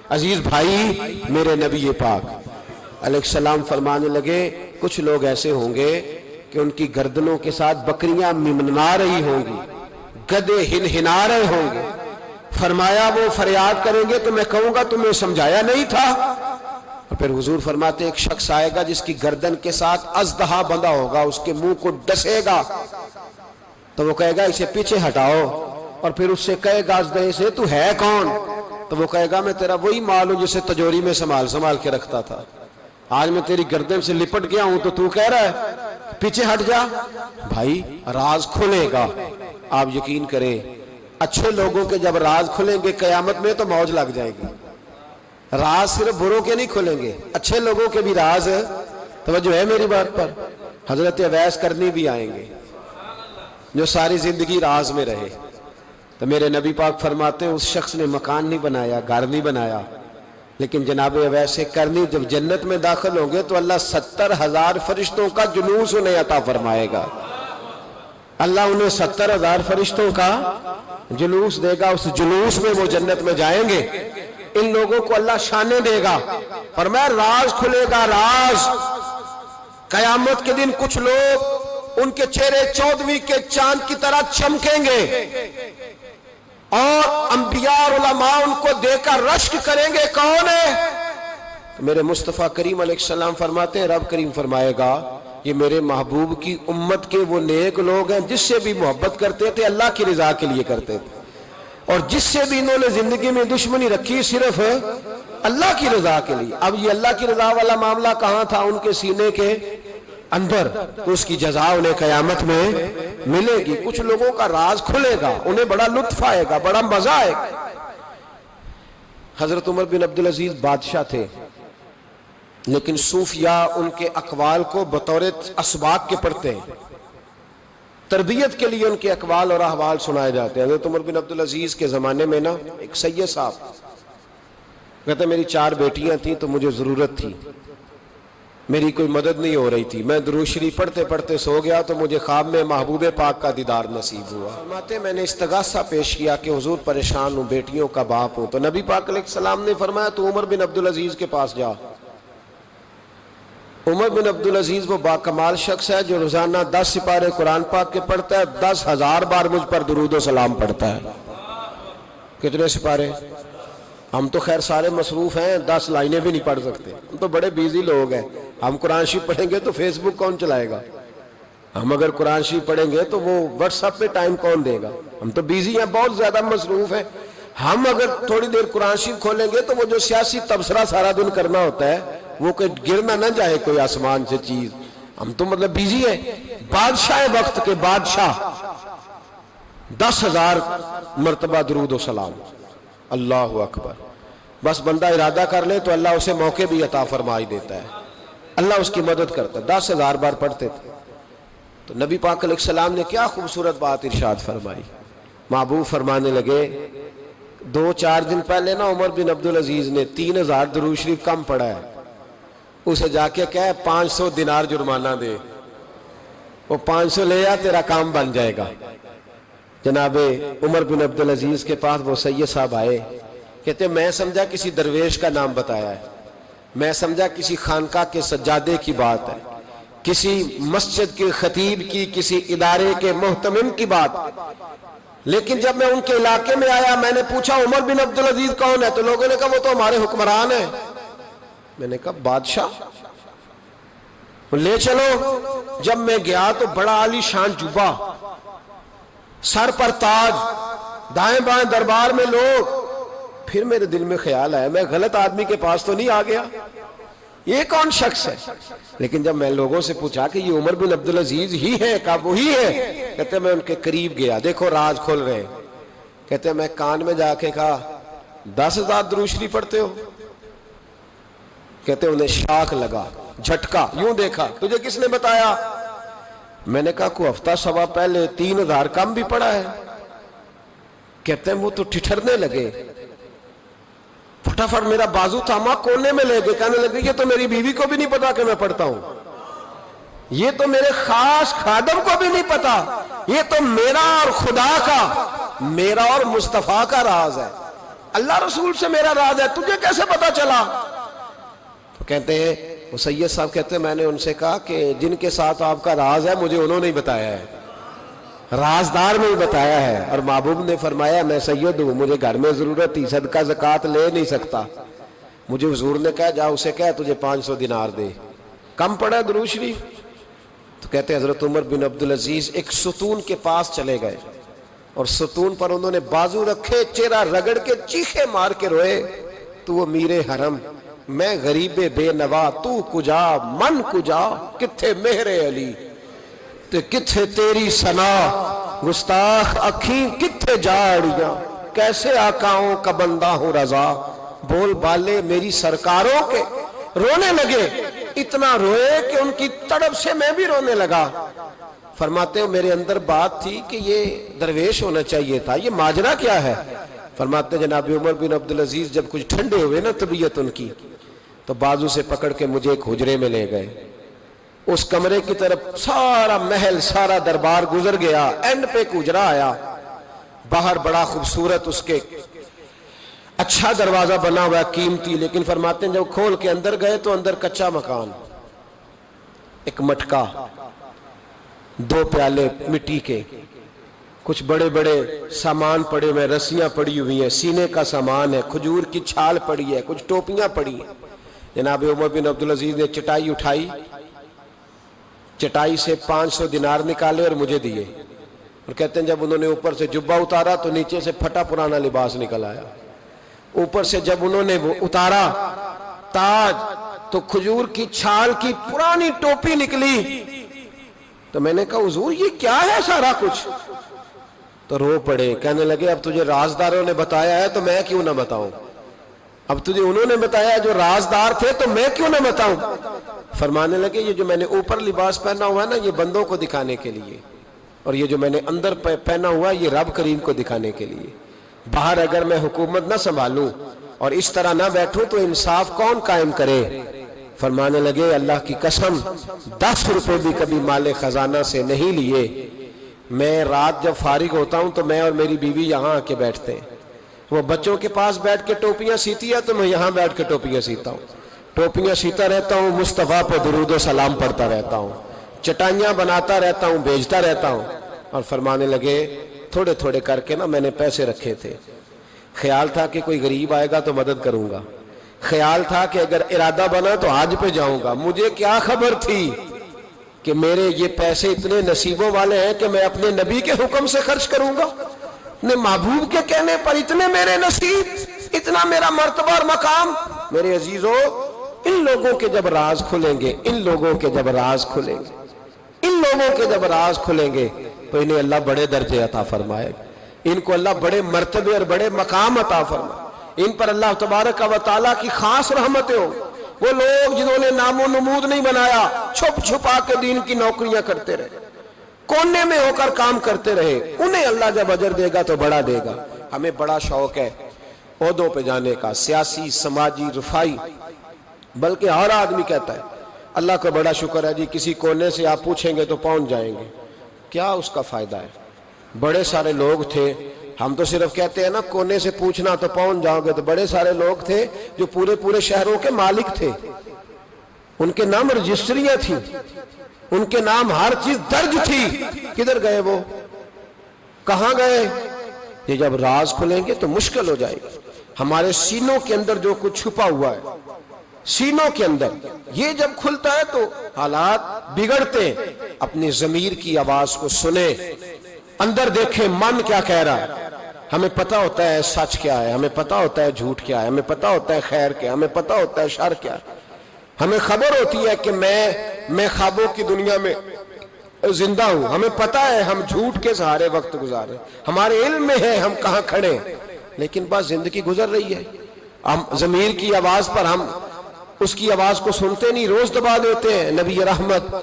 عزیز بھائی، میرے نبی پاک علیہ السلام فرمانے لگے کچھ لوگ ایسے ہوں گے کہ ان کی گردنوں کے ساتھ بکریاں ممنا رہی ہوں گی، گدھے ہنہنا رہے ہوں گے. فرمایا وہ فریاد کریں گے تو میں کہوں گا تمہیں سمجھایا نہیں تھا. اور پھر حضور فرماتے ایک شخص آئے گا جس کی گردن کے ساتھ اژدہا بندھا ہوگا، اس کے منہ کو ڈسے گا تو وہ کہے گا اسے پیچھے ہٹاؤ. اور پھر اس سے کہے گا اژدہے سے تو ہے کون؟ تو وہ کہے گا میں تیرا وہی مال ہوں جسے تجوری میں سنبھال کے رکھتا تھا، آج میں تیری گردن سے لپٹ گیا ہوں تو کہہ رہا ہے پیچھے ہٹ جا. بھائی راز کھلے گا. آپ یقین کریں اچھے لوگوں کے جب راز کھلیں گے قیامت میں تو موج لگ جائے گی. راز صرف بروں کے نہیں کھلیں گے، اچھے لوگوں کے بھی راز. توجہ ہے میری بات پر؟ حضرت اویس کرنی بھی آئیں گے جو ساری زندگی راز میں رہے. تو میرے نبی پاک فرماتے ہیں اس شخص نے مکان نہیں بنایا، گھر نہیں بنایا، لیکن جناب اویس کرنی جب جنت میں داخل ہوں گے تو اللہ 70,000 فرشتوں کا جلوس انہیں عطا فرمائے گا. اللہ انہیں 70,000 فرشتوں کا جلوس دے گا. اس جلوس میں وہ جنت میں جائیں گے. ان لوگوں کو اللہ شانیں دے گا. فرمایا راز کھلے گا، راز. قیامت کے دن کچھ لوگ ان کے چہرے 14ویں کے چاند کی طرح چمکیں گے اور انبیاء اور علماء ان کو دیکھ کر رشک کریں گے کون ہے؟ میرے مصطفیٰ کریم علیہ السلام فرماتے ہیں رب کریم فرمائے گا یہ میرے محبوب کی امت کے وہ نیک لوگ ہیں جس سے بھی محبت کرتے تھے اللہ کی رضا کے لیے کرتے تھے، اور جس سے بھی انہوں نے زندگی میں دشمنی رکھی صرف اللہ کی رضا کے لیے. اب یہ اللہ کی رضا والا معاملہ کہاں تھا؟ ان کے سینے کے اندر. تو اس کی جزا انہیں قیامت میں ملے گی. کچھ لوگوں کا راز کھلے گا، انہیں بڑا لطف آئے گا، بڑا مزہ آئے گا. حضرت عمر بن عبدالعزیز بادشاہ تھے، لیکن صوفیاء ان کے اقوال کو بطور اسباق کے پڑھتے ہیں. تربیت کے لیے ان کے اقوال اور احوال سنائے جاتے ہیں. حضرت عمر بن عبدالعزیز کے زمانے میں نا ایک سید صاحب کہتے میری 4 بیٹیاں تھیں تو مجھے ضرورت تھی، میری کوئی مدد نہیں ہو رہی تھی. میں درود شریف پڑھتے پڑھتے سو گیا تو مجھے خواب میں محبوب پاک کا دیدار نصیب ہوا. فرماتے میں نے استغاثہ پیش کیا کہ حضور پریشان ہوں، بیٹیوں کا باپ ہوں. تو نبی پاک علیہ السلام نے فرمایا تو عمر بن عبدالعزیز کے پاس جا. عمر بن عبدالعزیز وہ باکمال شخص ہے جو روزانہ 10 سپارے قرآن پاک کے پڑھتا ہے، 10,000 بار مجھ پر درود و سلام پڑھتا ہے. کتنے سپارے؟ ہم تو خیر سارے مصروف ہیں، 10 لائنیں بھی نہیں پڑھ سکتے، ہم تو بڑے بیزی لوگ ہیں. ہم قرآن شریف پڑھیں گے تو فیس بک کون چلائے گا؟ ہم اگر قرآن شریف پڑھیں گے تو وہ واٹس ایپ پہ ٹائم کون دے گا؟ ہم تو بیزی ہیں، بہت زیادہ مصروف ہیں. ہم اگر تھوڑی دیر قرآن شریف کھولیں گے تو وہ جو سیاسی تبصرہ سارا دن کرنا ہوتا ہے وہ کہ گرنا نہ جائے کوئی آسمان سے چیز. ہم تو مطلب بیزی ہیں. بادشاہ وقت کے بادشاہ 10,000 مرتبہ درود و سلام. اللہ اکبر. بس بندہ ارادہ کر لے تو اللہ اسے موقع بھی عطا فرمائی دیتا ہے، اللہ اس کی مدد کرتا ہے. 10,000 بار پڑھتے تھے. تو نبی پاک علیہ السلام نے کیا خوبصورت بات ارشاد فرمائی. محبوب فرمانے لگے 2-4 دن پہلے نا عمر بن عبدالعزیز نے 3,000 درود شریف کم پڑھا ہے، اسے جا کے کہے 500 دینار جرمانہ دے. وہ 500 لے آ، تیرا کام بن جائے گا. جناب عمر بن عبدالعزیز کے پاس وہ سید صاحب آئے، کہتے میں سمجھا کسی درویش کا نام بتایا ہے، میں سمجھا کسی خانقاہ کے سجادے کی بات ہے، کسی مسجد کے خطیب کی، کسی ادارے کے محتمم کی بات. لیکن جب میں ان کے علاقے میں آیا میں نے پوچھا عمر بن عبدالعزیز کون ہے؟ تو لوگوں نے کہا وہ تو ہمارے حکمران ہیں۔ میں نے کہا بادشاہ؟ لے چلو۔ جب میں گیا تو بڑا عالی شان جبہ، سر پر تاج، دائیں بائیں دربار میں لوگ۔ پھر میرے دل میں خیال آیا میں غلط آدمی کے پاس تو نہیں آ گیا، یہ کون شخص ہے؟ لیکن جب میں لوگوں سے پوچھا کہ یہ عمر بن عبدالعزیز ہی ہے، کہا وہی ہے۔ کہتے میں ان کے قریب گیا، دیکھو راز کھول رہے ہیں۔ کہتے میں کان میں جا کے کہا 10,000 درود شریف پڑھتے ہو؟ کہتے انہیں شاک لگا، جھٹکا، یوں دیکھا، تجھے کس نے بتایا؟ میں نے کہا کوئی ہفتہ سوا پہلے 3,000 کم بھی پڑھا ہے۔ کہتے ہیں وہ تو ٹھٹھرنے لگے، فٹافٹ میرا بازو تھاما، کونے میں لے گئے، کہنے لگے یہ تو میری بیوی کو بھی نہیں پتا کہ میں پڑھتا ہوں، یہ تو میرے خاص خادم کو بھی نہیں پتا، یہ تو میرا اور خدا کا، میرا اور مصطفیٰ کا راز ہے، اللہ رسول سے میرا راز ہے، تجھے کیسے پتا چلا؟ تو کہتے ہیں وہ سید صاحب کہتے ہیں میں نے ان سے کہا کہ جن کے ساتھ آپ کا راز ہے مجھے انہوں نے ہی بتایا ہے، رازدار نے ہی بتایا ہے۔ اور محبوب نے فرمایا میں سید ہوں، مجھے گھر میں ضرورت تھی، صدقہ زکوٰۃ لے نہیں سکتا، مجھے حضور نے کہا جا اسے کہہ تجھے 500 دینار دے، کم پڑا درود شریف؟ تو کہتے ہیں حضرت عمر بن عبدالعزیز ایک ستون کے پاس چلے گئے اور ستون پر انہوں نے بازو رکھے، چہرہ رگڑ کے چیخے مار کے روئے، تو امیر حرم، میں غریب بے نوا، تو کجا من کجا، کتھے مہر علی تے کتھے تیری ثنا، گستاخ اکھیں کتھے جاڑیاں، کیسے آقاؤں کا بندہ ہوں رضا، بول بالے میری سرکاروں کے۔ رونے لگے، اتنا روئے کہ ان کی تڑپ سے میں بھی رونے لگا۔ فرماتے ہیں میرے اندر بات تھی کہ یہ درویش ہونا چاہیے تھا، یہ ماجرا کیا ہے؟ فرماتے ہیں جناب عمر بن عبدالعزیز جب کچھ ٹھنڈے ہوئے نا طبیعت ان کی، تو بازو سے پکڑ کے مجھے ایک حجرے میں لے گئے، اس کمرے کی طرف سارا محل سارا دربار گزر گیا، اینڈ پہ ایک حجرہ آیا، باہر بڑا خوبصورت اس کے اچھا دروازہ بنا ہوا قیمتی، لیکن فرماتے ہیں جب کھول کے اندر گئے تو اندر کچا مکان، ایک مٹکا، 2 پیالے مٹی کے، کچھ بڑے بڑے سامان پڑے ہوئے، رسیاں پڑی ہوئی ہیں، سینے کا سامان ہے، کھجور کی چھال پڑی ہے، کچھ ٹوپیاں پڑی ہیں۔ جناب عمر بن عبدالعزیز نے چٹائی اٹھائی، چٹائی سے 500 دینار نکالے اور مجھے دیے، اور کہتے ہیں جب انہوں نے اوپر سے جبہ اتارا تو نیچے سے پھٹا پرانا لباس نکل آیا، اوپر سے جب انہوں نے وہ اتارا تاج تو کھجور کی چھال کی پرانی ٹوپی نکلی، تو میں نے کہا حضور یہ کیا ہے سارا کچھ؟ تو رو پڑے، کہنے لگے اب تجھے رازداروں نے بتایا ہے تو میں کیوں نہ بتاؤں، اب تجھے انہوں نے بتایا جو رازدار تھے تو میں کیوں نہ بتاؤں؟ فرمانے لگے یہ جو میں نے اوپر لباس پہنا ہوا ہے نا یہ بندوں کو دکھانے کے لیے، اور یہ جو میں نے اندر پہنا ہوا ہے یہ رب کریم کو دکھانے کے لیے، باہر اگر میں حکومت نہ سنبھالوں اور اس طرح نہ بیٹھوں تو انصاف کون قائم کرے؟ فرمانے لگے اللہ کی قسم 10 روپے بھی کبھی مال خزانہ سے نہیں لیے، میں رات جب فارغ ہوتا ہوں تو میں اور میری بیوی یہاں آ کے بیٹھتے ہیں، وہ بچوں کے پاس بیٹھ کے ٹوپیاں سیتی ہے تو میں یہاں بیٹھ کے ٹوپیاں سیتا ہوں، ٹوپیاں سیتا رہتا ہوں، مصطفیٰ پہ درود و سلام پڑھتا رہتا ہوں، چٹائیاں بناتا رہتا ہوں، بیچتا رہتا ہوں۔ اور فرمانے لگے تھوڑے تھوڑے کر کے نا میں نے پیسے رکھے تھے، خیال تھا کہ کوئی غریب آئے گا تو مدد کروں گا، خیال تھا کہ اگر ارادہ بنا تو حج پہ جاؤں گا، مجھے کیا خبر تھی کہ میرے یہ پیسے اتنے نصیبوں والے ہیں کہ میں اپنے نبی کے حکم سے خرچ کروں گا، اپنے محبوب کے کہنے پر اتنے میرے نصیب، اتنا میرا مرتبہ اور مقام۔ میرے عزیزو ان لوگوں کے جب راز کھلیں گے، ان لوگوں کے جب راز کھلیں گے، ان لوگوں کے جب راز کھلیں گے تو انہیں اللہ بڑے درجے عطا فرمائے، ان کو اللہ بڑے مرتبے اور بڑے مقام عطا فرمائے، ان پر اللہ تبارک و تعالیٰ کی خاص رحمتیں ہوں۔ وہ لوگ جنہوں نے نام و نمود نہیں بنایا، چھپ چھپا کے دین کی نوکریاں کرتے رہے، کونے میں ہو کر کام کرتے رہے، انہیں اللہ جب اجر دے گا تو بڑا دے گا۔ ہمیں بڑا شوق ہے عہدوں پہ جانے کا، سیاسی، سماجی، رفائی، بلکہ ہر آدمی کہتا ہے اللہ کا بڑا شکر ہے جی کسی کونے سے آپ پوچھیں گے تو پہنچ جائیں گے، کیا اس کا فائدہ ہے؟ بڑے سارے لوگ تھے، ہم تو صرف کہتے ہیں نا کونے سے پوچھنا تو پہنچ جاؤ گے، تو بڑے سارے لوگ تھے جو پورے پورے شہروں کے مالک تھے، ان کے نام رجسٹریاں تھیں، ان کے نام ہر چیز درج تھی، کدھر گئے وہ؟ کہاں گئے؟ یہ جب راز کھلیں گے تو مشکل ہو جائے گی. ہمارے سینوں کے اندر جو کچھ چھپا ہوا ہے، سینوں کے اندر، یہ جب کھلتا ہے تو حالات بگڑتے ہیں. اپنی ضمیر کی آواز کو سنیں، اندر دیکھیں من کیا کہہ رہا ہے. ہمیں پتہ ہوتا ہے سچ کیا ہے، ہمیں پتہ ہوتا ہے جھوٹ کیا ہے، ہمیں پتہ ہوتا ہے خیر کیا ہے، ہمیں پتہ ہوتا ہے شر کیا ہے. ہمیں خبر ہوتی ہے کہ میں خوابوں کی دنیا میں زندہ ہوں. ہمیں پتہ ہے ہم جھوٹ کے سہارے وقت گزار رہے ہیں، ہمارے علم میں ہے ہم کہاں کھڑے ہیں، لیکن بس زندگی گزر رہی ہے. ہم ضمیر کی آواز پر ہم اس کی آواز کو سنتے نہیں، روز دبا دیتے ہیں. نبی رحمت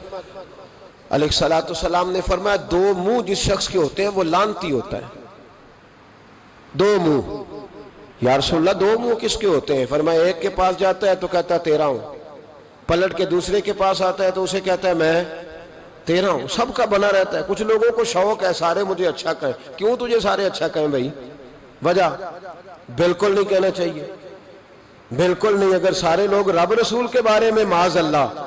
علیہ السلام نے فرمایا 2 منہ جس شخص کے ہوتے ہیں وہ لعنتی ہوتا ہے. 2 منہ. یا رسول اللہ 2 منہ کس کے ہوتے ہیں؟ فرمایا ایک کے پاس جاتا ہے تو کہتا ہے تیرا ہوں، پلٹ کے دوسرے کے پاس آتا ہے تو اسے کہتا ہے میں تیرا ہوں. سب کا بنا رہتا ہے. کچھ لوگوں کو شوق ہے سارے مجھے اچھا کہیں. کیوں تجھے سارے اچھا کہیں بھائی؟ وجہ بالکل نہیں کہنا چاہیے، بالکل نہیں. اگر سارے لوگ رب رسول کے بارے میں معاذ اللہ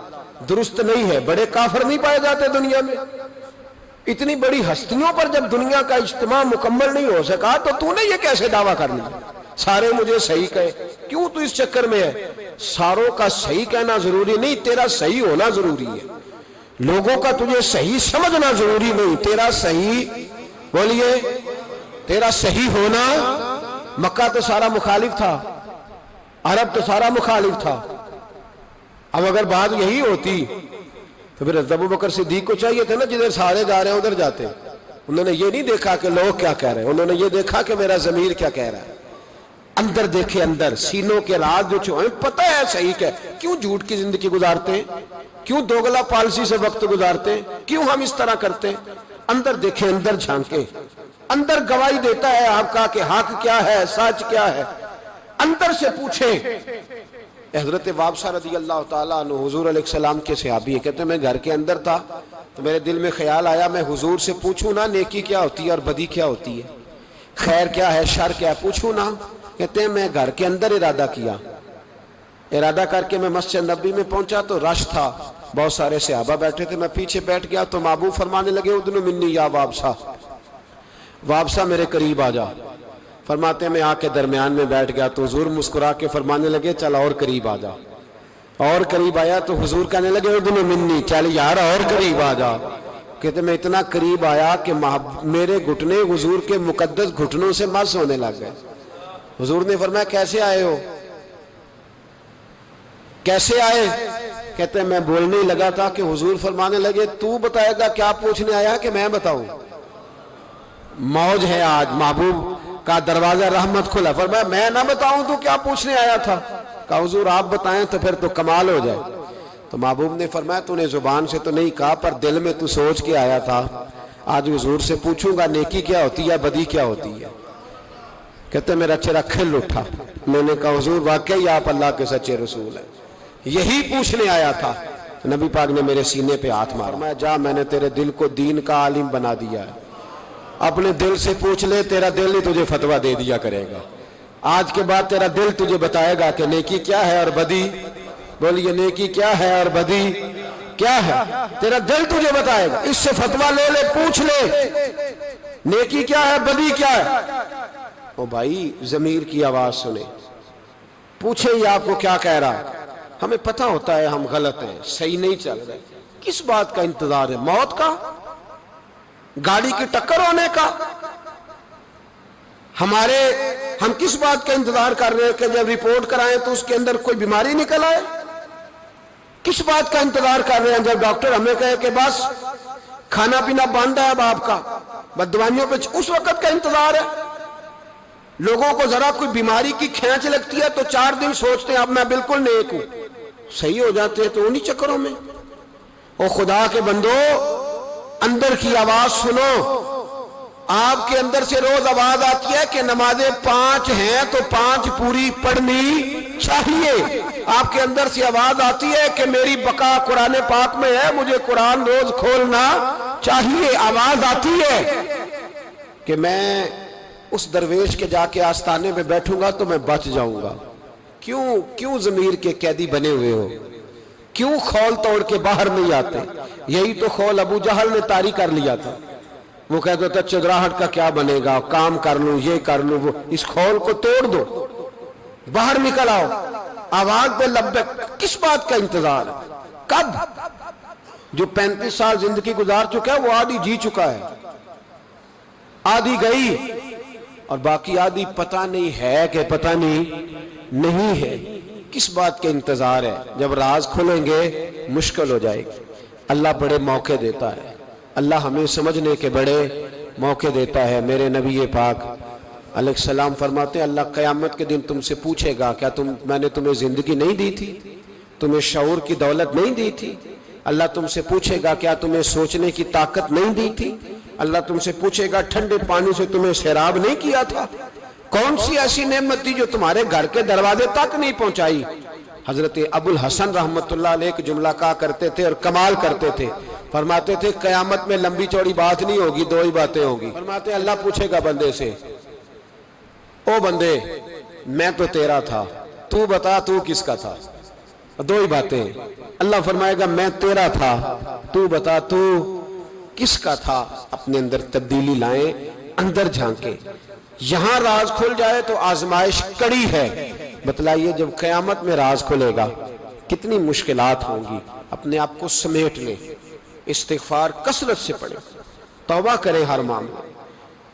درست نہیں ہے، بڑے کافر نہیں پائے جاتے دنیا میں. اتنی بڑی ہستیوں پر جب دنیا کا اجتماع مکمل نہیں ہو سکا تو نے یہ کیسے دعویٰ کر لیا سارے مجھے صحیح کہیں؟ کیوں تو اس چکر میں ہے؟ ساروں کا صحیح کہنا ضروری نہیں، تیرا صحیح ہونا ضروری ہے. لوگوں کا تجھے صحیح سمجھنا ضروری نہیں، تیرا صحیح، بولیے، تیرا صحیح ہونا. مکہ تو سارا مخالف تھا، عرب تو سارا مخالف تھا. اب اگر بات یہی ہوتی تو پھر ابو بکر صدیق کو چاہیے تھا نا جدھر سارے جا رہے ہیں ادھر جاتے. انہوں نے یہ نہیں دیکھا کہ لوگ کیا کہہ رہے ہیں، انہوں نے یہ دیکھا کہ میرا ضمیر کیا کہہ رہا ہے. اندر دیکھے، اندر سینوں کے راز جو چھوئے، پتہ ہے صحیح کہ کیوں جھوٹ کی زندگی گزارتے ہیں، کیوں دوگلا پالسی سے وقت گزارتے ہیں، کیوں ہم اس طرح کرتے ہیں. اندر دیکھیں، اندر جھانکیں. اندر گواہی دیتا ہے آپ کا کہ حق کیا ہے، سچ کیا ہے. اندر سے پوچھیں. حضرت وابسہ رضی اللہ تعالیٰ عنہ حضور علیہ السلام کے صحابی ہے، کہتے ہیں میں گھر کے اندر تھا تو میرے دل میں خیال آیا میں حضور سے پوچھوں نا نیکی کیا ہوتی ہے اور بدی کیا ہوتی ہے، خیر کیا ہے شر کیا ہے، پوچھوں نا. کہتے ہیں میں گھر کے اندر ارادہ کیا، ارادہ کر کے میں مسجد نبی میں پہنچا تو رش تھا، بہت سارے صحابہ بیٹھے تھے. میں پیچھے بیٹھ گیا تو محبوب فرمانے لگے ادنو منی یا وابسہ، وابسہ میرے قریب آ جا. فرماتے ہیں میں آ کے درمیان میں بیٹھ گیا تو حضور مسکرا کے فرمانے لگے چل اور قریب آ جا. اور قریب آیا تو حضور کہنے لگے ادنو منی، چل یار اور قریب آ جا. کہتے میں اتنا قریب آیا کہ میرے گھٹنے حضور کے مقدس گھٹنوں سے مس ہونے لگ گئے. حضور نے فرمایا کیسے آئے ہو، کیسے آئے؟ کہتے ہیں میں بولنے ہی لگا تھا کہ حضور فرمانے لگے تو بتائے گا کیا پوچھنے آیا کہ میں بتاؤں؟ موج ہے آج، محبوب کا دروازہ رحمت کھلا. فرمایا میں نہ بتاؤں تو کیا پوچھنے آیا تھا؟ کہا حضور آپ بتائیں تو پھر تو کمال ہو جائے. تو محبوب نے فرمایا تو نے زبان سے تو نہیں کہا پر دل میں تو سوچ کے آیا تھا آج حضور سے پوچھوں گا نیکی کیا ہوتی ہے بدی کیا ہوتی ہے. کہتے میرا چہرہ کھل اٹھا. میں نے کہا حضور واقعی آپ اللہ کے سچے رسول ہیں، یہی پوچھنے آیا تھا. نبی پاک نے میرے سینے پہ ہاتھ مارا. میں جا میں نے تیرے دل کو دین کا عالم بنا دیا ہے، اپنے دل سے پوچھ لے، تیرا دل ہی تجھے فتویٰ دے دیا کرے گا. آج کے بعد تیرا دل تجھے بتائے گا کہ نیکی کیا ہے اور بدی. بولیے نیکی کیا ہے اور بدی کیا ہے، تیرا دل تجھے بتائے گا. اس سے فتویٰ لے لے، پوچھ لے نیکی کیا ہے بدی کیا ہے. او بھائی ضمیر کی آواز سنے، پوچھیں یہ آپ کو کیا کہہ رہا ہے. ہمیں پتہ ہوتا ہے ہم غلط ہیں، صحیح نہیں چل رہے. کس بات کا انتظار ہے؟ موت کا، گاڑی کی ٹکر ہونے کا؟ ہم کس بات کا انتظار کر رہے ہیں کہ جب رپورٹ کرائیں تو اس کے اندر کوئی بیماری نکل آئے؟ کس بات کا انتظار کر رہے ہیں جب ڈاکٹر ہمیں کہے کہ بس کھانا پینا بند ہے اب آپ کا، بد دوائیوں پہ، اس وقت کا انتظار ہے؟ لوگوں کو ذرا کوئی بیماری کی کھینچ لگتی ہے تو 4 دن سوچتے ہیں اب میں بالکل نیک ہوں، صحیح ہو جاتے ہیں تو انہی چکروں میں. او خدا کے بندو اندر کی آواز سنو. آپ کے اندر سے روز آواز آتی ہے کہ نمازیں 5 ہیں تو 5 پوری پڑھنی چاہیے. آپ کے اندر سے آواز آتی ہے کہ میری بقا قرآن پاک میں ہے، مجھے قرآن روز کھولنا چاہیے. آواز آتی ہے کہ میں اس درویش کے جا کے آستانے میں بیٹھوں گا تو میں بچ جاؤں گا. کیوں ضمیر کے قیدی بنے ہوئے ہو؟ کیوں خول توڑ کے باہر نہیں آتے؟ یہی تو خول ابو جہل نے طاری کر لیا تھا. وہ کہتا تھا چدراہٹ کا کیا بنے گا، کام کر لوں، یہ کر لوں، وہ، اس خول کو توڑ دو، باہر نکل آؤ، آواز پہ لبیک، کس بات کا انتظار ہے؟ کب؟ جو 35 سال زندگی گزار چکا ہے وہ آدھی جی چکا ہے، آدھی گئی اور باقی آدھی پتہ نہیں ہے کہ پتہ نہیں ہے۔ کس بات کے انتظار ہے؟ جب راز کھلیں گے مشکل ہو جائے گی۔ اللہ بڑے موقع دیتا ہے، اللہ ہمیں سمجھنے کے بڑے موقع دیتا ہے۔ میرے نبی پاک علیہ السلام فرماتے ہیں اللہ قیامت کے دن تم سے پوچھے گا کیا میں نے تمہیں زندگی نہیں دی تھی، تمہیں شعور کی دولت نہیں دی تھی؟ اللہ تم سے پوچھے گا کیا تمہیں سوچنے کی طاقت نہیں دی تھی؟ اللہ تم سے پوچھے گا ٹھنڈے پانی سے تمہیں سیراب نہیں کیا تھا؟ کون سی ایسی نعمت تھی جو تمہارے گھر کے دروازے تک نہیں پہنچائی؟ حضرت ابو الحسن رحمت اللہ علیہ ایک جملہ کہا کرتے تھے اور کمال کرتے تھے، فرماتے تھے قیامت میں لمبی چوڑی بات نہیں ہوگی، دو ہی باتیں ہوگی۔ فرماتے ہیں اللہ پوچھے گا بندے سے، او بندے میں تو تیرا تھا، تو بتا تو کس کا تھا؟ دو ہی باتیں۔ اللہ فرمائے گا میں تیرا تھا، تو بتا تو کس کا تھا؟ اپنے اندر تبدیلی لائیں، اندر جھانکیں۔ یہاں راز کھل جائے تو آزمائش کڑی ہے۔ بتلائیے جب قیامت میں راز کھلے گا کتنی مشکلات ہوں گی۔ اپنے آپ کو سمیٹ لیں، استغفار کثرت سے پڑھیں، توبہ کریں ہر معاملہ،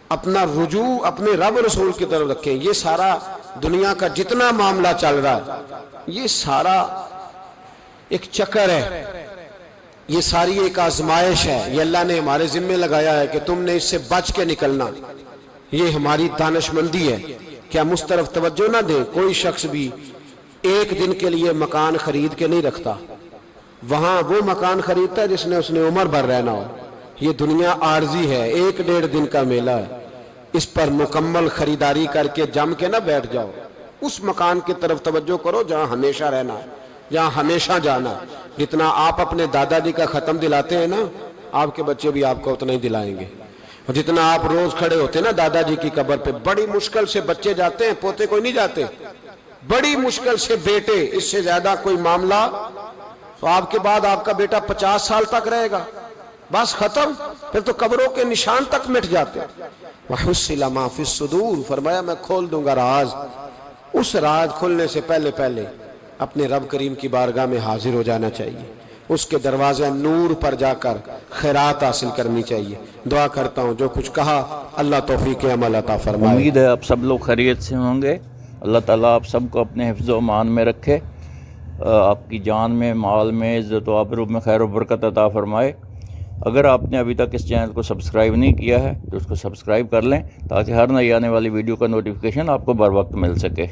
اپنا رجوع اپنے رب رسول کی طرف رکھیں۔ یہ سارا دنیا کا جتنا معاملہ چل رہا ہے یہ سارا ایک چکر ہے، یہ ساری ایک آزمائش ہے، یہ اللہ نے ہمارے ذمہ لگایا ہے کہ تم نے اس سے بچ کے نکلنا۔ یہ ہماری دانش مندی ہے کہ ہم اس طرف توجہ نہ دیں۔ کوئی شخص بھی ایک دن کے لیے مکان خرید کے نہیں رکھتا، وہاں وہ مکان خریدتا ہے جس نے اس نے عمر بھر رہنا ہو۔ یہ دنیا عارضی ہے، 1-1.5 دن کا میلہ ہے، اس پر مکمل خریداری کر کے جم کے نہ بیٹھ جاؤ۔ اس مکان کی طرف توجہ کرو جہاں ہمیشہ رہنا ہے، جہاں ہمیشہ جانا۔ جتنا آپ اپنے دادا جی کا ختم دلاتے ہیں نا، آپ کے بچے بھی آپ کو اتنا ہی دلائیں گے۔ اور جتنا آپ روز کھڑے ہوتے ہیں نا دادا جی کی قبر پہ، بڑی مشکل سے بچے جاتے ہیں، پوتے کوئی نہیں جاتے، بڑی مشکل سے بیٹے، اس سے زیادہ کوئی معاملہ تو آپ کے بعد آپ کا بیٹا 50 سال تک رہے گا، بس ختم، پھر تو قبروں کے نشان تک مٹ جاتے۔ وَحُصِّلَ مَا فِي الصُّدُورِ، فرمایا میں کھول دوں گا راز۔ اس راز کھلنے سے پہلے اپنے رب کریم کی بارگاہ میں حاضر ہو جانا چاہیے، اس کے دروازے نور پر جا کر خیرات حاصل کرنی چاہیے۔ دعا کرتا ہوں جو کچھ کہا اللہ توفیق عمل عطا فرمائے۔ امید ہے آپ سب لوگ خیریت سے ہوں گے۔ اللہ تعالیٰ آپ سب کو اپنے حفظ و امان میں رکھے، آپ کی جان میں، مال میں، عزت و آبرو میں خیر و برکت عطا فرمائے۔ اگر آپ نے ابھی تک اس چینل کو سبسکرائب نہیں کیا ہے تو اس کو سبسکرائب کر لیں تاکہ ہر نئی آنے والی ویڈیو کا نوٹیفیکیشن آپ کو بر وقت مل سکے۔